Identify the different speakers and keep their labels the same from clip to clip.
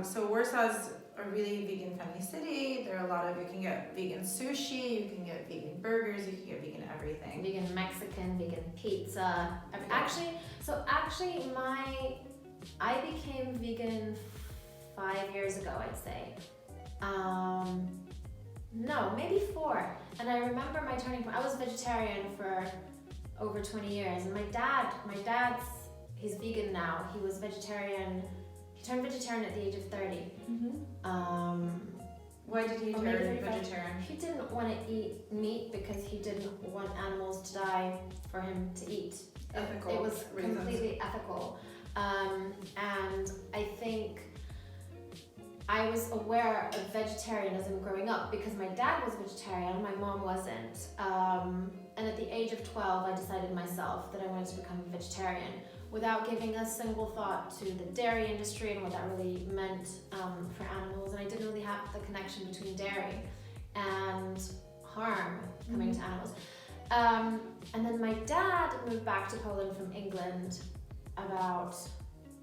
Speaker 1: So Warsaw's a really vegan friendly city. There are a lot of, you can get vegan sushi, you can get vegan burgers, you can get vegan everything.
Speaker 2: Vegan Mexican, vegan pizza. Actually, I became vegan 5 years ago, I'd say. No, maybe 4. And I remember my turning point. I was vegetarian for over 20 years. And my dad's, he's vegan now. He was vegetarian. He turned vegetarian at the age of 30.
Speaker 1: Why did he turn vegetarian?
Speaker 2: He didn't want to eat meat because he didn't want animals to die for him to eat.
Speaker 1: Ethical
Speaker 2: It was
Speaker 1: reasons.
Speaker 2: completely ethical. And I think I was aware of vegetarianism growing up because my dad was vegetarian, my mom wasn't. And at the age of 12, I decided myself that I wanted to become a vegetarian without giving a single thought to the dairy industry and what that really meant for animals. And I didn't really have the connection between dairy and harm coming to animals. And then my dad moved back to Poland from England about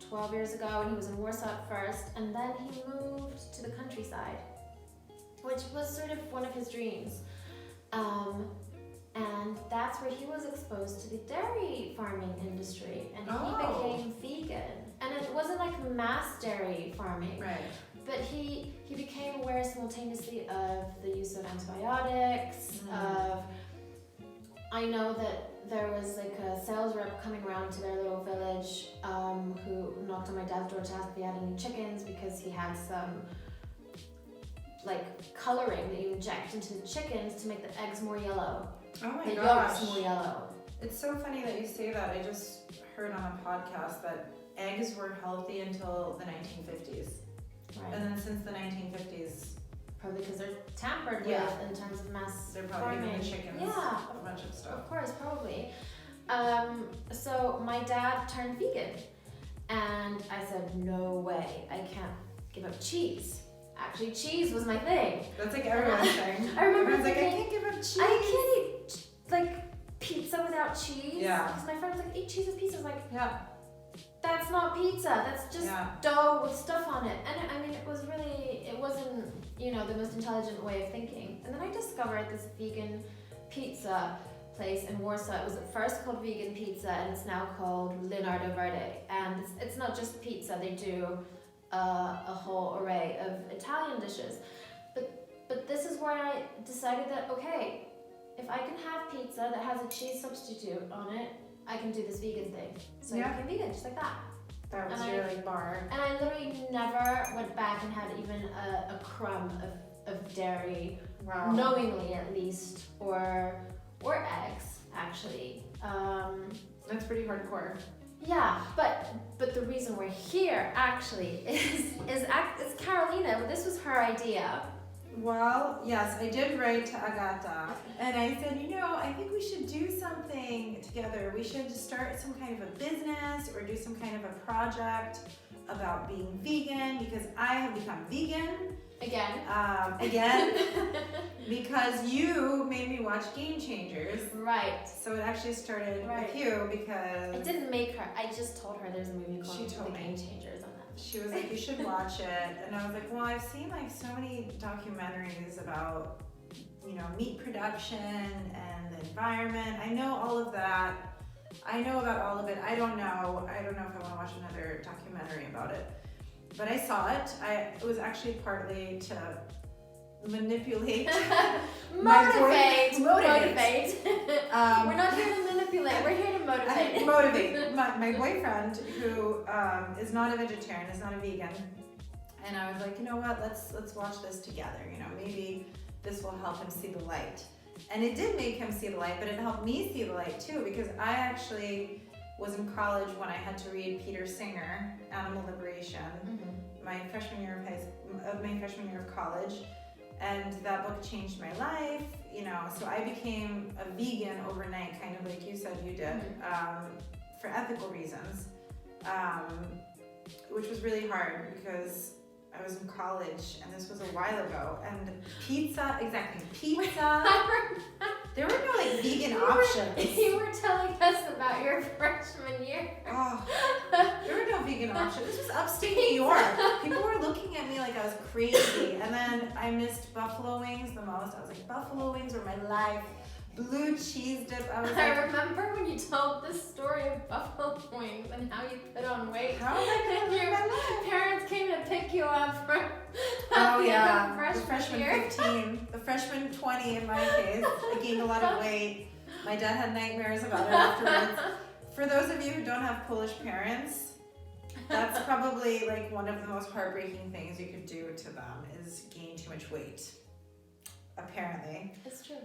Speaker 2: 12 years ago, and he was in Warsaw at first, and then he moved to the countryside, which was sort of one of his dreams. And that's where he was exposed to the dairy farming industry, and he became vegan. And it wasn't like mass dairy farming,
Speaker 1: Right.
Speaker 2: but he became aware simultaneously of the use of antibiotics, of, I know that there was like a sales rep coming around to their little village who knocked on my dad's door to ask if he had any chickens because he had some like coloring that you inject into the chickens to make the eggs more yellow.
Speaker 1: Oh my
Speaker 2: the
Speaker 1: gosh.
Speaker 2: yolks more yellow.
Speaker 1: It's so funny that you say that. I just heard on a podcast that eggs were healthy until the 1950s.
Speaker 2: Right.
Speaker 1: And then since the 1950s,
Speaker 2: Probably because they're tampered
Speaker 1: Yeah.
Speaker 2: with in terms of mass
Speaker 1: they're probably
Speaker 2: farming.
Speaker 1: giving the chickens
Speaker 2: Yeah,
Speaker 1: a bunch of stuff.
Speaker 2: of course, probably. So my dad turned vegan, and I said, no way, I can't give up cheese. Actually, cheese was my thing.
Speaker 1: That's like everyone's thing.
Speaker 2: I remember
Speaker 1: Everyone's like, I
Speaker 2: thinking,
Speaker 1: can't give up cheese.
Speaker 2: I can't eat like pizza without cheese.
Speaker 1: Yeah.
Speaker 2: Because my friend was like, eat cheese with pizza. I was like,
Speaker 1: Yeah.
Speaker 2: that's not pizza. That's just
Speaker 1: Yeah.
Speaker 2: dough with stuff on it. And I mean, it wasn't, the most intelligent way of thinking. And then I discovered this vegan pizza place in Warsaw. It was at first called Vegan Pizza, and it's now called Leonardo Verde. And it's not just pizza. They do a whole array of Italian dishes. But this is where I decided that, okay, if I can have pizza that has a cheese substitute on it, I can do this vegan thing. So I became vegan, just like that.
Speaker 1: That was
Speaker 2: And
Speaker 1: your like bar.
Speaker 2: And I literally never went back and had even a crumb of dairy,
Speaker 1: Wow.
Speaker 2: knowingly at least, or eggs, actually.
Speaker 1: That's pretty hardcore.
Speaker 2: Yeah, but the reason we're here actually is Karolina. This was her idea.
Speaker 1: Well, yes, I did write to Agata, and I said, I think we should do something together. We should start some kind of a business or do some kind of a project about being vegan, because I have become vegan.
Speaker 2: Again,
Speaker 1: because you made me watch Game Changers.
Speaker 2: right.
Speaker 1: So it actually started
Speaker 2: Right.
Speaker 1: with you because
Speaker 2: I didn't make her. I just told her there's a movie
Speaker 1: She
Speaker 2: called
Speaker 1: told
Speaker 2: The
Speaker 1: me.
Speaker 2: Game Changers on that.
Speaker 1: she was like, you should watch it. And I was like, well, I've seen like so many documentaries about, meat production and the environment. I know all of that. I know about all of it. I don't know if I want to watch another documentary about it. But I saw it. It was actually partly to manipulate.
Speaker 2: Motivate.
Speaker 1: Motivate.
Speaker 2: We're not here to manipulate. We're here to motivate.
Speaker 1: Motivate. My boyfriend, who is not a vegetarian, is not a vegan, and I was like, you know what? Let's watch this together. Maybe this will help him see the light. And it did make him see the light, but it helped me see the light too, because I actually was in college when I had to read Peter Singer, Animal Liberation, my freshman year of college, and that book changed my life. So I became a vegan overnight, kind of like you said you did, for ethical reasons, which was really hard because I was in college, and this was a while ago, and pizza, there were no like vegan options.
Speaker 2: You were telling us about your freshman year.
Speaker 1: Oh, there were no vegan option. This was upstate New York. People were looking at me like I was crazy. And then I missed buffalo wings the most. I was like, buffalo wings were my life. Blue cheese dip. I was
Speaker 2: I
Speaker 1: like,
Speaker 2: remember when you told the story of buffalo wings and how you put on weight.
Speaker 1: how am I going to live my life?
Speaker 2: Parents came to pick you up from
Speaker 1: Oh yeah,
Speaker 2: the
Speaker 1: the freshman
Speaker 2: year.
Speaker 1: 15, the freshman 20 in my case. I gained a lot of weight. My dad had nightmares about it afterwards. For those of you who don't have Polish parents, that's probably like one of the most heartbreaking things you could do to them is gain too much weight. Apparently.
Speaker 2: It's true.